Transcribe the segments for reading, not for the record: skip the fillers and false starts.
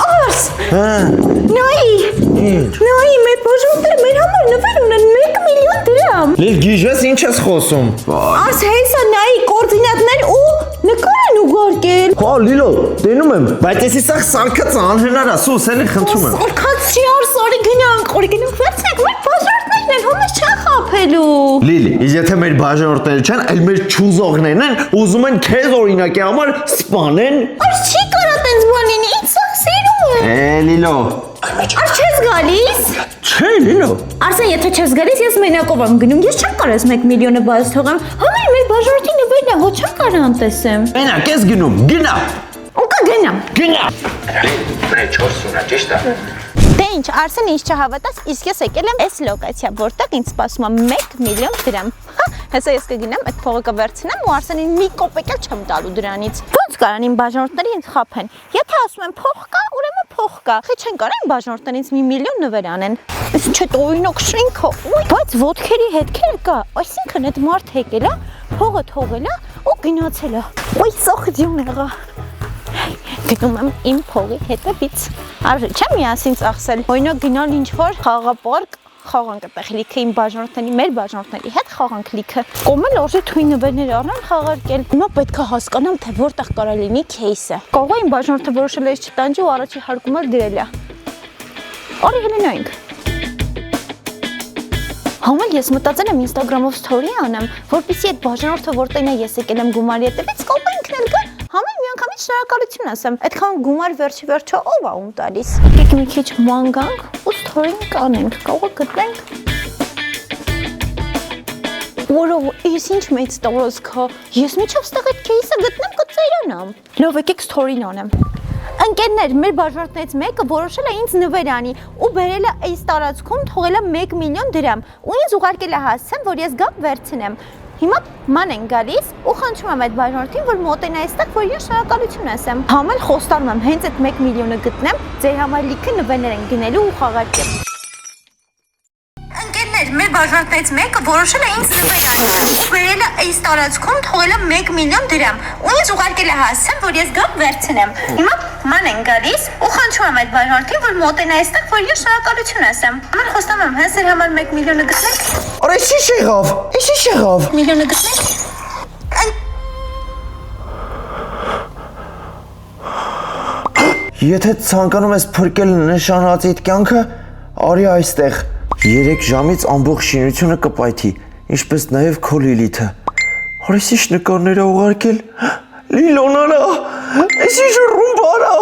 Ars! Նայի, մեր բաժանները մեր համար նվեր ունեն 1 միլիոն դրամ։ Լիլ գիժես ինչ ես խոսում։ Ars հեսա նայի կոորդինատներ ու նկար են ուղարկել։ Հա Լիլո, տենում եմ, բայց էսի սա սարքած անհնար է, սուս էլի խնդրում եմ։ Սարքած չի Ars, օրի գնանք վերցնենք, մեր բաժաններն են, հոմես չեն խափելու։ Լիլի, եթե մեր բաժանորդները չեն, այլ մեր չուզողներն են, ուզում են քեզ օրինակի համար սպանեն։ Ars չի կարա տենց բան լինի, ինձ սա սիրում է։ Լիլո։ Ars չես գալիս։ Չէ, Լիլո։ Արսեն, եթե չես գալիս, ես մենակով եմ գնում, ես չեմ կարա 1 միլիոնը բաց թողեմ։ Համեր մեր բաժանորդի նվերն է, հո չեմ կարա անտեսեմ։ Մենակ ես գնում, գնա։ Ու կգնամ։ Գնա։ Դե 4 ունա, ճիշտ է։ Դե ինչ, Արսեն ինչ չհավատաս, իսկ ես եկել եմ այս լոկացիա, որտեղ ինձ սպասում է 1 միլիոն դրամ։ Հեսա ես կգնամ, այդ փողը կվերցնեմ ու Արսենին մի կոպեկ էլ չեմ տալու դրանից։ Ոնց կարան իմ բաժանորդները ինձ խափեն։ Եթե ասում են փող կա, ուրեմն փող կա։ Խի չեն կարող իմ բաժանորդներից 1 միլիոն նվեր անեն։ Այս չէ օրինակ շենքը, բայց ոտքերի հետքերը կա, այսինքն այդ մարդ եկել է, փողը թողել է ու գնացել է։ Ոյ սոխդյուն եղա։ Գնում եմ իմ փողի հետևից։ Արժի չեմ միասին ծախսել։ Օրինակ գնալ ինչ-որ խաղապարկ, խաղանք այդտեղ լիքը իմ բաժանորդների, մեր բաժանորդների հետ խաղանք լիքը։ Կոմել արժի թույն նվերներ առան խաղարկել։ Հիմա պետք է հասկանամ, թե որտեղ կարա լինի քեյսը։ Կարող է իմ բաժանորդը որոշել է ես չտանջի ու առաջի հարկում էլ դրել է։ Արի հելնայինք։ Համել ես մտածել եմ Instagram-ով story անեմ, որպեսզի այդ բաժանորդը որտեղն է ես եկել եմ գումարի հետևից, կարող է ինքն էլ գա։ Համել միանգամից շնորհակալություն ասեմ։ Այդքան գումար վերջի վերջո ով է ում տալիս։ Եկեք մի քիչ ման գանք ու story-ն կանենք, կարող է գտնենք։ Որով ես ինչ մեծ տորոս քա։ Ես միջով ստեղ այդ քեյսը գտնեմ կծերանամ։ Լավ, եկեք story-ն անեմ։ Ընկերներ, մեր բաժանորդներից մեկը որոշել է ինձ նվեր անի ու բերել է այս տարածքում թողել է 1 միլիոն դրամ ու ինձ ուղարկել է հասցեմ, որ ես գամ վերցնեմ։ Հիմա ման են գալիս ու խնդրում եմ այդ բաժանորդին, որ մոտենա այստեղ, որ ես շնորհակալություն ասեմ։ Համել խոստանում եմ հենց այդ 1 միլիոնը գտնեմ, ձեր համար լիքը նվերներ են գնելու ու խաղարկել։ Ընկերներ, մեր բաժանորդներից մեկը որոշել է ինձ նվեր անի ու բերել է այս տարածքում թողել է 1 միլիոն դրամ ու ինձ ուղարկել է հասցեմ, որ ես գամ վերցնեմ։ Հիմա ման են գալիս ու խնդրում եմ այդ բաժանորդին, որ մոտենա այստեղ, որ ես շնորհակալություն ասեմ։ Ամեն խոստանում եմ հենց ձեր համար 1 միլիոնը գտնենք։ Արա ի՞նչ եղավ։ Ի՞նչ եղավ։ Միլիոնը գտնենք։ Եթե ցանկանում ես փրկել նշանած այդ կյանքը, արի այստեղ։ 3 ժամից ամբողջ շինությունը կպայթի, ինչպես նաև քո Լիլիթը։ Արես ինչ նկարներ է ուղարկել։ Լիլոնարա, այս ինչ ռումբարա։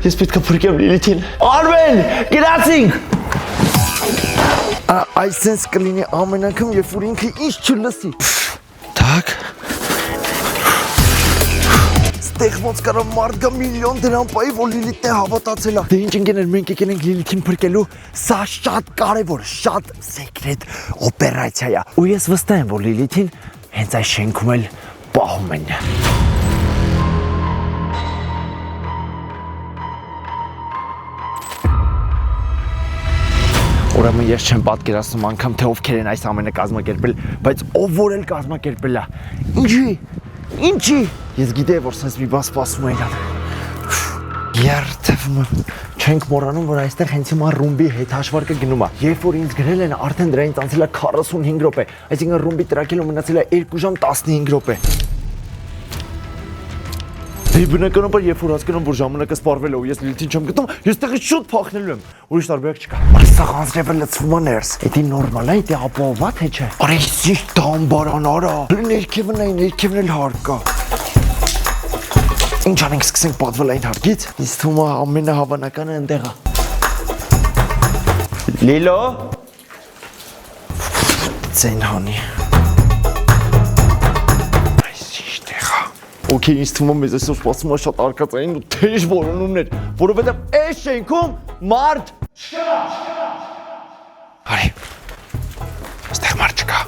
Ես պետք է փրկեմ Լիլիթին։ Արմեն, գնացինք։ Այսպես կլինի ամեն անգամ, երբ որ ինքը ինչ չլսի։ Так։ Ստեղ ոնց կարա մարդ գա միլիոն դրամ պայի, որ Լիլիթն է հավատացել է։ Դե ինչ ընկերներ, մենք եկել ենք Լիլիթին փրկելու, սա շատ կարևոր, շատ սեկրետ օպերացիա է։ Ու ես վստահ եմ, որ Լիլիթին հենց այս շենքում էլ պահում են։ Ուրեմն ես չեմ պատկերացնում անգամ, թե ովքեր են այս ամենը կազմակերպել, բայց ով որ էլ կազմակերպել է։ Ինչի։ Ես գիտեի, որ սենց մի բան սպասում է իրան։ Երթվում եմ։ Չենք մոռանում, որ այստեղ հենց հիմա ռումբի հետ հաշվարկը գնում է։ Երբ որ ինձ գրել են, արդեն դրանից անցել է 45 րոպե, այսինքն ռումբի տրակելու մնացել է 2 ժամ 15 րոպե։ Դե բնականաբար, երբ որ հասկանում, որ ժամանակը սպառվել է ու ես Լիլիթին չեմ գտնում, ես տեղից շուտ փախնելու եմ։ Ուրիշ տարբերակ չկա։ Այս անձրևը լցվում է ներս։ Դա նորմալ է, դա ապահովված է չէ։ Արա ինչ դամբարան արա։ Ներքևն էլ հարկ կա։ Ինչ անենք սկսենք պատվել այն հարկից։ Ինձ թվում է ամենահավանականը այնտեղ է։ Լիլո։ Ձեն հանի։ Okay, ինձ թվում է մեզ այսօր սպասում է շատ արկածային ու թեժ որոնումներ, որովհետև այս շենքում մարդ չկա։ Արի, այստեղ մարդ չկա։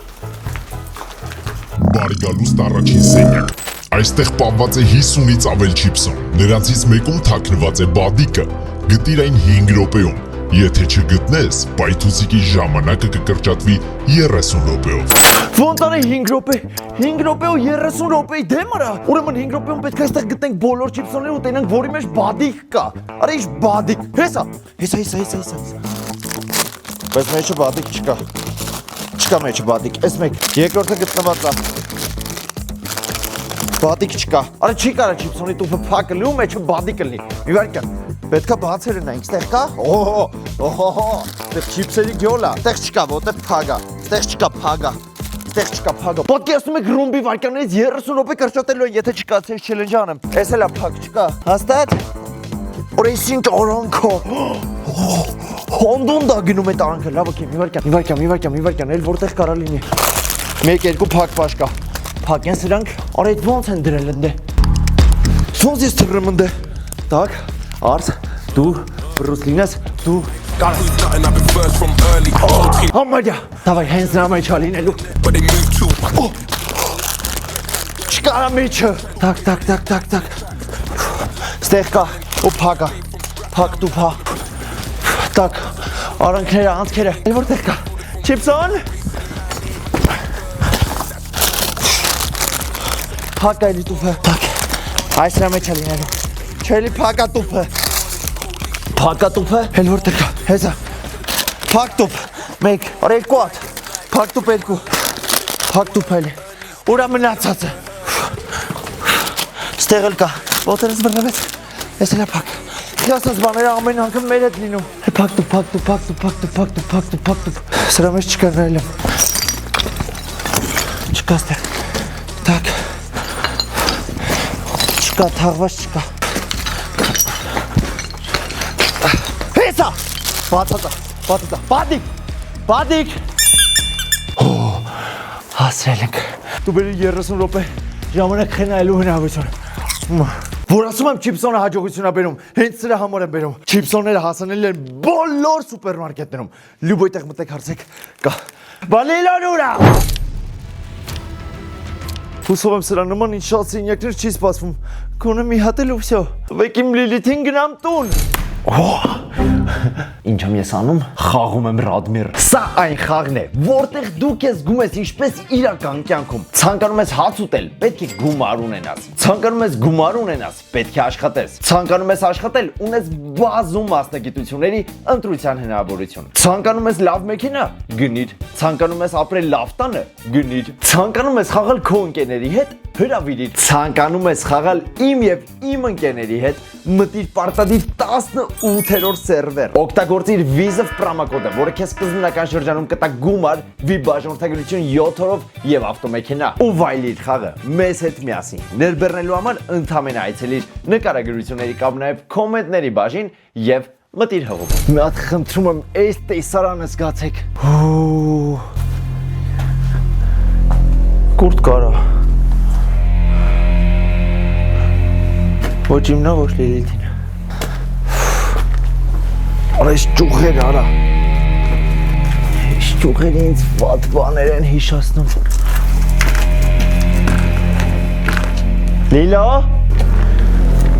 Բարի գալուստ առաջին սենյակ։ Այստեղ պահված է 50-ից ավել չիպսոն։ Նրանցից մեկում թաքնված է բադիկը։ Գտիր այն 5 րոպեում։ Եթե չգտնես, պայթուցիկի ժամանակը կկրճատվի 30 րոպեով։ Ոնց արի 5 րոպե, 5 րոպե ու 30 րոպեի դեմ արա։ Ուրեմն 5 րոպեում պետք է այստեղ գտնենք բոլոր չիպսները ու տենանք, որի մեջ բադիկ կա։ Արա ինչ բադիկ։ Հեսա։ Բայց մեջը բադիկ չկա։ Չկա մեջը բադիկ։ Էս մեկ երկրորդը գտնված է։ Բադիկ չկա։ Արա չի կարա չիպսոնի տուփը փակը լու մեջը բադիկը լինի։ Մի վարքան։ Պետքա բացել ունենք, ստեղ կա։ Օհո, դեռ չիպսերի գյոլա։ Ստեղ չկա, որտեղ փագա։ Ստեղ չկա փագա։ Ստեղ չկա փագա։ Պատկերացնում եք ռումբի վարքյաններից 30 րոպե կրճատելու են, եթե չկա, ցես չելենջ անեմ։ Էս էլա փակ չկա։ Հաստատ։ Օրես ինչ արանքո։ Հոնդուն դա գնում է արանքը, լավ օքեյ, մի վարքյան, էլ որտեղ կարա լինի։ 1-2 փակ պաշ կա։ Փակ են սրանք, արա այդ ոնց են դրել ընդ։ Ոնց ես թռեմ ընդ։ Так, Արս, դու Բրուսլինես, դու Համարյա, դավայ հենց նրա մեջ ալինելու։ Չկարա մեջը։ Так։ Ստեղ կա, ու փակա, փակ տուփա։ Так, արանքները, անցքերը, էլ որտեղ կա։ Չիպսոն։ Փակա էլի տուփը։ Так, այս նրա մեջ ալինելու։ Չելի փակա տուփը։ Փակա տուփը, էլ որտեղ կա։ Հեսա։ Փակ տուփ, 1, արա 2 հատ։ Փակ տուփ 2։ Փակ տուփ էլի։ Ուրա մնացածը։ Ստեղ էլ կա։ Ոտերս բռնվեց։ Էս էլա փակ։ Քյասած բաները ամեն անգամ մեր հետ լինում։ Փակ տուփ։ Սրա մեջ չկա նայելը։ Չկա ստեղ։ Так։ Չկա, թաղված չկա։ Հեսա։ Բացածա, բադիկ։ Հասրել ենք։ Դու բերի 30 րոպե ժամանակ խնայելու հնարավորություն։ Որ ասում եմ չիպսոնը հաջողություն է բերում, հենց սրա համար եմ բերում։ Չիպսոնները հասանելի են բոլոր սուպերմարկետներում։ Լյուբոյ տեղ մտեք հարցեք, կա։ Բալիլոնուրա։ Հուսով եմ սրա նման ինչ շատ սինյակներ չի սպասվում։ Կոնը մի հատ էլ ու վсё։ Տվեք իմ Լիլիթին գնամ տուն։ Ինչ եմ ես անում, խաղում եմ Ռադմիր։ Սա այն խաղն է, որտեղ դու քեզ զգում ես ինչպես իրական կյանքում։ Ցանկանում ես հաց ուտել, պետք է գումար ունենաս։ Ցանկանում ես գումար ունենաս, պետք է աշխատես։ Ցանկանում ես աշխատել, ունես բազում մասնագիտությունների ընտրության հնարավորություն։ Ցանկանում ես լավ մեքենա, գնիր։ Ցանկանում ես ապրել լավ տանը, գնիր։ Ցանկանում ես խաղալ քո ընկերների հետ, հրավիրիր։ Ցանկանում ես խաղալ իմ եւ իմ ընկերների հետ, մտիր պարտադիր 18-րդ սերվեր։ Օգտագործիր Vizov պրոմոկոդը, որը քեզ սկզբնական շրջանում կտա գումար, VIP բաժանորդագրություն 7-օրով եւ ավտոմեքենա։ Ու վայելիր խաղը մեզ հետ միասին։ Ներբեռնելու համար ընդհանրապես այցելիր նկարագրությունների կամ նաեւ կոմենտների բաժին եւ մտիր հողում։ Մի հատ խնդրում եմ, այս տեսարանը զգացեք։ Կուրտ կարա։ Ոչ իմնա, ոչ Լիլիթին։ Արա այս ճուղերը արա։ Այս ճուղերը ինձ վատ բաներ են հիշացնում։ Լիլա։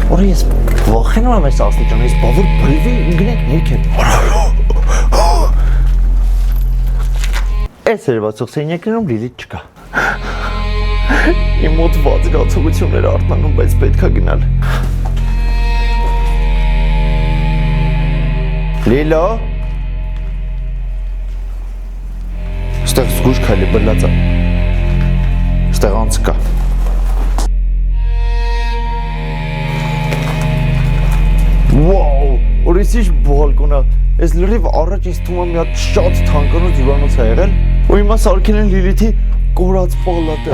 Արա ես վախենում եմ այս աստիճան, այս բավոր բլվի ընգնենք ներքև։ Այս երևացող սենյակներում Լիլիթ չկա։ Իմ մոտ վատ զգացողություններ արթնանում, բայց պետք է գնալ։ Լիլա։ Ստեղ զգուշ քայլի բլացա։ Ստեղ անց կա։ Վաու, օրես ինչ բալկոնա։ Այս լրիվ առաջ ինձ թվում է մի հատ շատ թանկանոց հյուրանոց է եղել, ու հիմա սարքել են Լիլիթի կորած պալատը։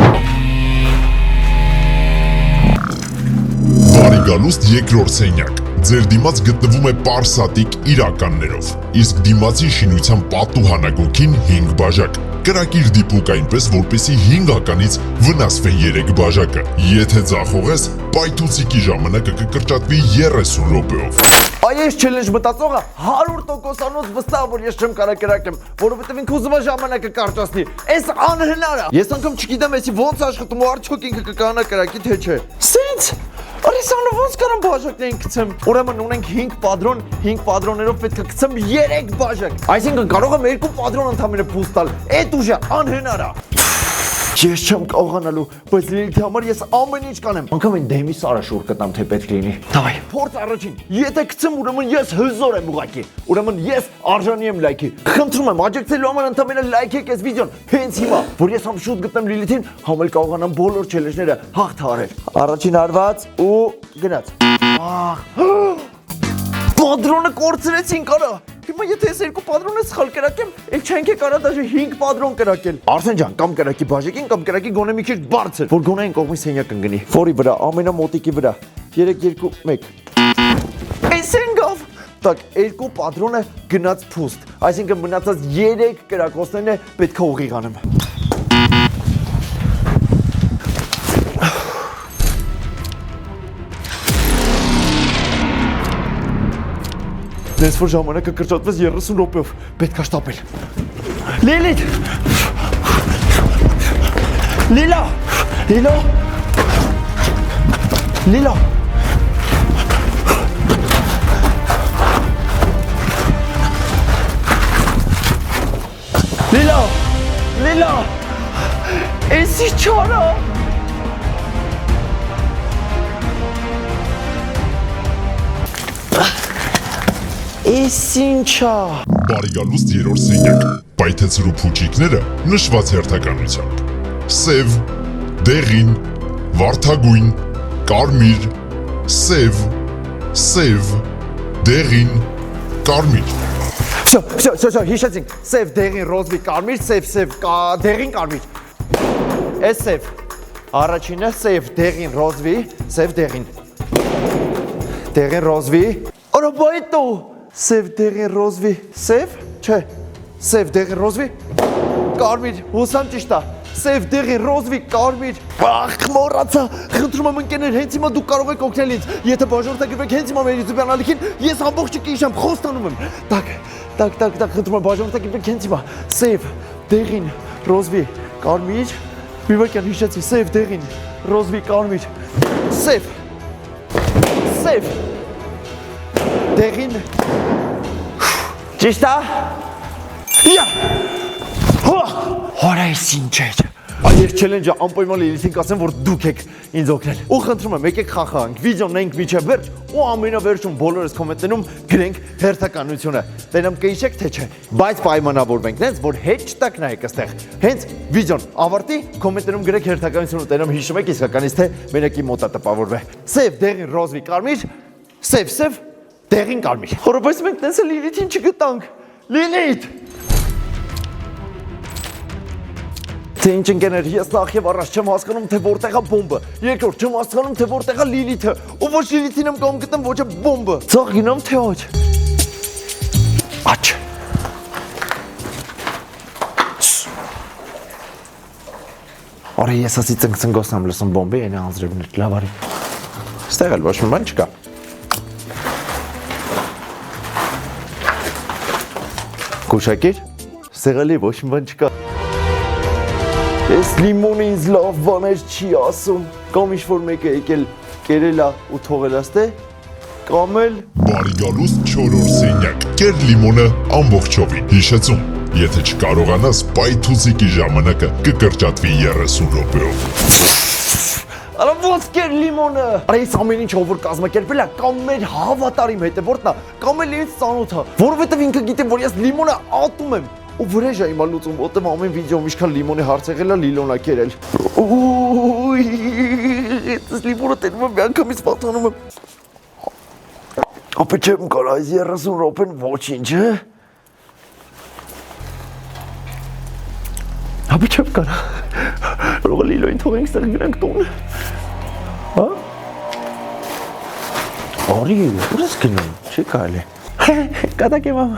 Բարի գալուստ երկրորդ սենյակ։ Ձեր դիմաց գտնվում է պարսատիկ իրականներով, իսկ դիմացի շինության պատուհանագոգին 5 բաժակ։ Կրակիր դիպուկ այնպես, որպեսի 5-ականից վնասվեն 3 բաժակը։ Եթե ձախողես, պայթուցիկի ժամանակը կկրճատվի 30 րոպեով։ Այս չելենջ մտածողը 100%-անոց վստահ որ ես չեմ կարող կրակեմ, որովհետև ինքը ուզում է ժամանակը կարճացնի։ Այս անհնար է։ Ես անգամ չգիտեմ էսի ոնց աշխատում ու արդյոք ինքը կկանա կրակի թե չէ։ Սենց Արիսանը ոնց կարամ բաժակներին գցեմ։ Ուրեմն ունենք 5 պատրոն, 5 պատրոններով պետք է գցեմ 3 բաժակ։ Այսինքն կարող եմ 2 պատրոն ընդամենը փուստ տալ։ Էդ ուժը անհնար է։ Ես չեմ կարողանալու, բայց Լիլիթի համար ես ամեն ինչ կանեմ։ Անկամ այն դեմի սարը շուռ կտամ, թե պետք լինի։ Դավայ, փորձ առաջին։ Եթե գցեմ, ուրեմն ես հզոր եմ ուղակի։ Ուրեմն ես արժանի եմ լայքի։ Խնդրում եմ, աջակցելու համար ընդամենը լայքեք այս վիդեոն։ Հենց հիմա, որ ես համ շուտ գտնեմ Լիլիթին, համ էլ կարողանամ բոլոր չելեջները հաղթահարել։ Առաջին հարված ու գնաց։ Պատրոնը կորցրեցինք արա։ Հիմա եթե ես 2 պատրոնը սխալ կրակեմ, էլ չենք է կարա դաժե 5 պատրոն կրակել։ Արսեն ջան, կամ կրակի բաժակին, կամ կրակի գոնե մի քիչ բարձր, որ գոնե այն կողմի սենյակ ընկնի։ Որի վրա, ամենամոտիկի վրա։ 3 2 1։ Էսենգով։ Так, 2 պատրոնը գնաց փուստ։ Այսինքն մնացած 3 կրակոցներն է պետք է ուղիղ անեմ։ Դες որ ժամանակը կրճատվեց 30 րոպեով, պետք է շտապել։ Լիլիթ։ Լիլա։ Լիլա։ Լիլա։ Լիլա։ Լիլա։ Էսի չարա։ Էսինչա։ Բարի գալուստ երրորդ սենյակ։ Պայթեցրու փուչիկները նշված հերթականությամբ։ Սև, դեղին, վարդագույն, կարմիր, սև, դեղին, կարմիր։ Շո, հիշեցինք։ Սև, դեղին, ռոզվի, կարմիր, սև, դեղին, կարմիր։ Էս սև։ Առաջինը սև, դեղին, ռոզվի, սև, դեղին։ Դեղին, ռոզվի։ Արաբայտո։ Սև դեղին ռոզվի, սև, չէ, սև դեղին ռոզվի, կարմիր, հուսամ ճիշտ է, սև դեղին ռոզվի, կարմիր, մոռացա, խնդրում եմ ընկերներ, հենց հիմա դուք կարող եք օգնել ինձ, եթե բաժանորդագրվեք հենց հիմա մեր YouTube ալիքին, ես ամբողջը կհիշամ, խոստանում եմ, տակ, խնդրում եմ բաժանորդագրվեք հենց հիմա, սև դեղին ռոզվի, կարմիր, մի վայրկյան հիշեցի, սև դեղին ռոզվի, կարմիր, սև դեղին ճիշտ է։ Հորա ես ինչ էր։ Այս չելենջը անպայման Լիլիթին կասեմ, որ դուք եք ինձ օգնել։ Ու խնդրում եմ, եկեք խաղանք, վիդեոն նայենք մինչև վերջ ու ամենավերջում բոլորս կոմենտներում գրենք հերթականությունը։ Տենամ կհիշեք թե չէ, բայց պայմանավորվենք նենց, որ հետ չտակ նայեք այստեղ։ Հենց վիդեոն ավարտի, կոմենտներում գրեք հերթականությունը, տենամ հիշում եք իսկականից թե մենակի մոտ է տպավորվե։ Սև դեղին ռոզվի կարմիր, սև դեղին կարմիր։ Հորոպես մենք տենսը Լիլիթին չգտանք։ Լիլիթ։ Թե ինչ ընկերներ, ես նախ եւ առաջ չեմ հասկանում, թե որտեղ է բոմբը։ Երկրորդ չեմ հասկանում, թե որտեղ է Լիլիթը։ Ու ոչ Լիլիթին եմ կամ գտնեմ, ոչ է բոմբը։ Ցող գինամ թե ոչ։ Աչ։ Արի ես ասի ծնգծնգոսն եմ լսում բոմբի, ենի անձրևներ, լավ արի։ Ստեղ էլ ոչ մի բան չկա։ Կուշակիր, սեղալի ոչ մի բան չկա։ Ես լիմոնը ինձ լավ բաներ չի ասում, կամ ինչ-որ մեկը եկել կերել է ու թողել աստե, կամ էլ… Բարի գալուստ 4-րդ սենյակ, կեր լիմոնը ամբողջովին, հիշեցում, եթե չկարողանաս պայթուցիկի ժամանակը կկրճատվի 30 րոպեով։ Արա ոնց կեր լիմոնը։ Արա ես ամեն ինչ ով որ կազմակերպել է, կամ մեր հավատարիմ հետևորդն է, կամ էլ ինձ ծանոթ է, որովհետև ինքը գիտի, որ ես լիմոնը ատում եմ։ Ու վրեժ է հիմա լուծում, որտեղ ամեն վիդեոում ինչքան լիմոնի հարց եղել է, լիլոնա կերել։ Այս լիմոնը տենում եմ, մի անգամից պատանում եմ։ Ապա չեմ կարող այս 30 րոպեն ոչինչ, հա։ Ապա չեմ կարող։ Որը լիլոին թողենք ստեղ գնանք տուն։ Հա։ Արի, ուր ես գնում, չի կարելի։ Կատակ եմ ամ։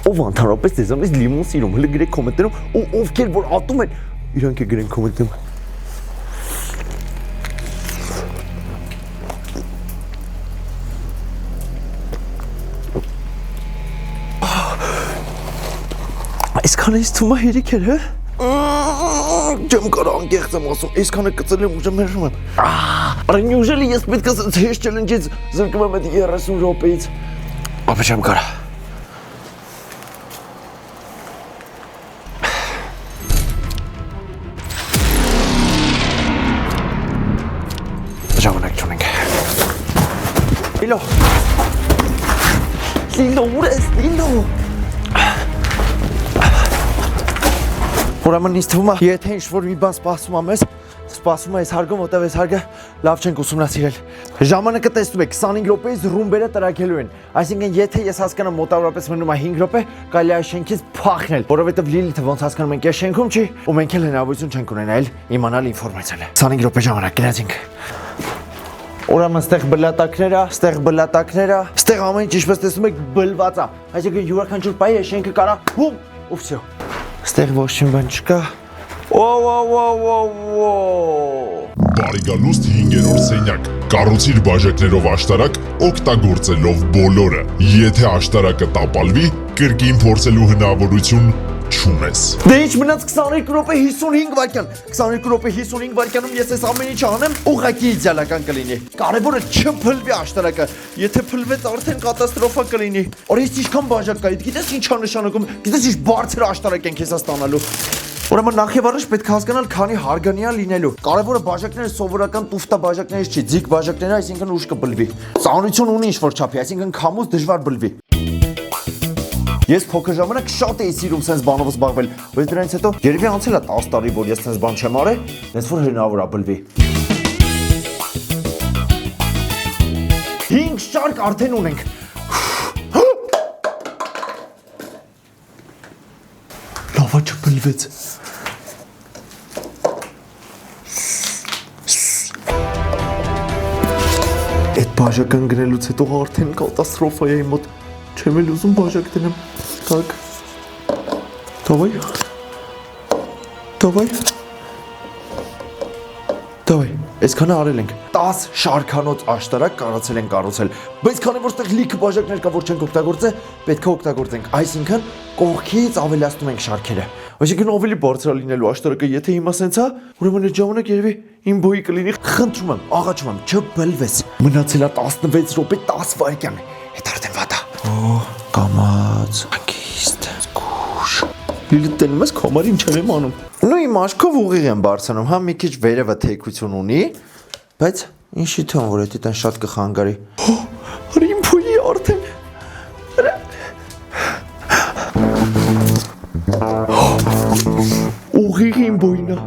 Ով անթարապես ձեզանից լիմոն սիրում, հլը գրեք կոմենտներում ու ովքեր որ ատում են, իրանք է գրեն կոմենտներում։ Այսքանը ես թումա հերիք էր, հա։ Չեմ կարող անկեղծ եմ ասում, այսքանը կծել եմ ուժը մերժում եմ։ Արա նյուժելի ես պետք է այս challenge-ից զրկվեմ այդ 30 րոպեից։ Ապա չեմ կարա։ Ժամանակ չունենք։ Լիլո, ուր ես, Լիլո։ Ուրեմն ինձ թվում է, եթե ինչ-որ մի բան սպասում է մեզ, սպասում է այս հարգը, որտեղ այս հարգը լավ չենք ուսումնասիրել։ Ժամանակը տեսնում եք, 25 րոպեից ռումբերը տրաքելու են։ Այսինքն, եթե ես հասկանամ մոտավորապես մնում է 5 րոպե, կարելի է այս շենքից փախնել, որովհետև Լիլիթը ոնց հասկանում ենք, այս շենքում չի, ու մենք էլ հնարավորություն չենք ունենալ իմանալ ինֆորմացիան։ 25 րոպե ժամանակ գնացինք։ Ուրեմն ստեղ բլատակները, ստեղ ամեն ինչ ինչպես տեսնում եք բլված է։ Այսինքն յուրաքանչյուր պահի այս շենքը կարա բում ու վсё։ Ստեղ ոչ մի բան չկա։ Բարիգալուստ 5-րդ սենյակ։ Կառուցիր բաժակներով աշտարակ, օգտագործելով բոլորը։ Եթե աշտարակը տապալվի, կրկին փորձելու հնարավորություն չունես։ Դե ինչ մնաց 22 րոպե 55 վայրկյան։ 22 րոպե 55 վայրկյանում ես այս ամեն ինչը անեմ, ուղղակի իդեալական կլինի։ Կարևորը չփլվի աշտարակը։ Եթե փլվեց, արդեն կատաստրոֆա կլինի։ Օրից ինչքան բաժակ կա, գիտես ինչ է նշանակում, գիտես ինչ բարձր աշտարակ ենք հեսա ստանալու։ Ուրեմն նախ եւ առաջ պետք է հասկանալ քանի հարգանյա լինելու։ Կարևորը բաժակները սովորական տուֆտա բաժակներից չի, ձիգ բաժակները, այսինքն ուշ կբլվի։ Ծանրություն ունի ինչ-որ չափի, այսինքն քամուց դժվար բլվի։ Ես փոքր ժամանակ շատ էի սիրում sense բանով զբաղվել, բայց դրանից հետո երևի անցել է 10 տարի, որ ես sense բան չեմ արել, այնց որ հնարավոր է բլվի։ 5 շարք արդեն ունենք։ Լավա չբլվեց։ Այդ բաժակը ընկնելուց հետո արդեն կատաստրոֆա է իմ մոտ։ Չեմ էլ ուզում բաժակ դնեմ։ Так. Давай. Այսքանը արել ենք։ 10 շարքանոց աշտարակ կարացել ենք կառուցել, բայց քանի որ ստեղ լիքը բաժակներ կա, որ չենք օգտագործել, պետք է օգտագործենք։ Այսինքն կողքից ավելացնում ենք շարքերը։ Այսինքն ավելի բարձր է լինելու աշտարակը, եթե հիմա սենց է, ուրեմն այդ ժամանակ երևի իմ բոյի կլինի։ Խնդրում եմ, աղաչում եմ, չբլվես։ Մնացել է 16 րոպե 10 վայրկյան։ Այդ արդեն վատ է։ Կամաց, ակիստ, զգուշ։ Լիլիթ տենում ես կոմար ինչ եմ անում։ Նույն իմ աշկով ուղիղ եմ բարձանում, հա մի քիչ վերևը թեքություն ունի, բայց ինչի թվում որ դա տան շատ կխանգարի։ Արի իմ փույի արդեն։ Ուղիղ իմ բոյնա։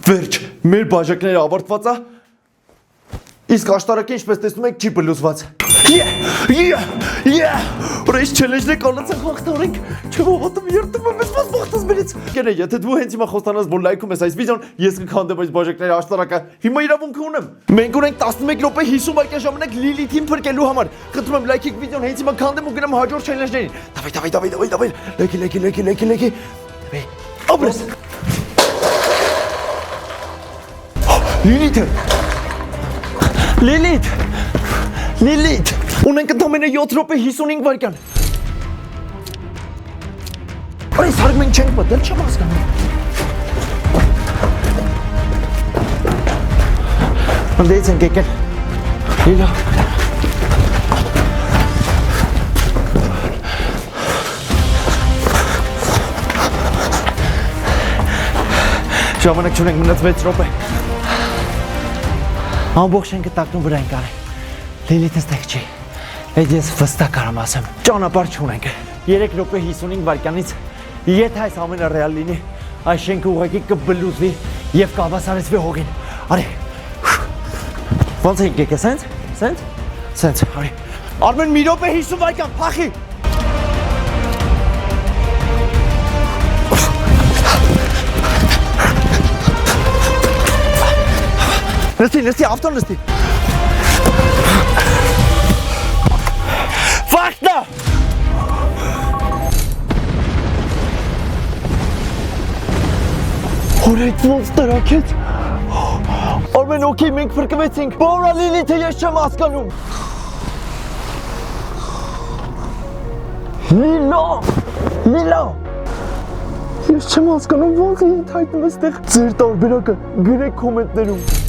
Վերջ, մեր բաժակները ավարտված է, իսկ աշտարակը ինչպես տեսնում եք չի բլուզված։ Ուր այս challenge-ն է կանացանք հաղթարենք, չեմ հավատում երդում եմ, ես բախտս բերեց։ Գենե, եթե դու հենց հիմա խոստանաս, որ լայքում ես այս վիդեոն, ես կքանդեմ այս բաժակների աշտարակը, հիմա իրավունք ունեմ։ Մենք ունենք 11 րոպե 50 վայրկյան ժամանակ Լիլիթին փրկելու համար։ Խնդրում եմ լայքեք վիդեոն, հենց հիմա քանդեմ ու գնամ հաջորդ challenge-ներին։ Давай, լայքի։ Ապրես։ Լիլիթ, ունենք ընդամենը 7 րոպե 55 վայրկյան։ Այս հարկ մենք չենք մտել, չեմ հասկանում։ Անդեից ենք եկել։ Լիլո։ Ժամանակ չունենք, մնաց 6 րոպե։ Ամբողջ շենքը տակնու վրա ենք արել։ Լիլիթը ստեղ չի։ Այդ ես վստահ կարամ ասեմ։ Ճանապարհ չունենք։ 3 րոպե 55 վայրկյանից եթե այս ամենը ռեալ լինի, այս շենքը ուղղակի կբլուզվի եւ կավասարեցվի հողին։ Արի։ Ոնց եք եկել, սենց, արի։ Արմեն մի րոպե 50 վայրկյան, փախի։ Նստի, ավտո նստի։ Վախտա։ Որ այդ ոնց տրակեց։ Ամեն օքեյ, մենք փրկվեցինք։ Բորա Լիլիթը ես չեմ հասկանում։ Լիլա։ Ես չեմ հասկանում ոնց ինձ հայտնում էստեղ։ Ձեր տարբերակը գրեք կոմենտներում։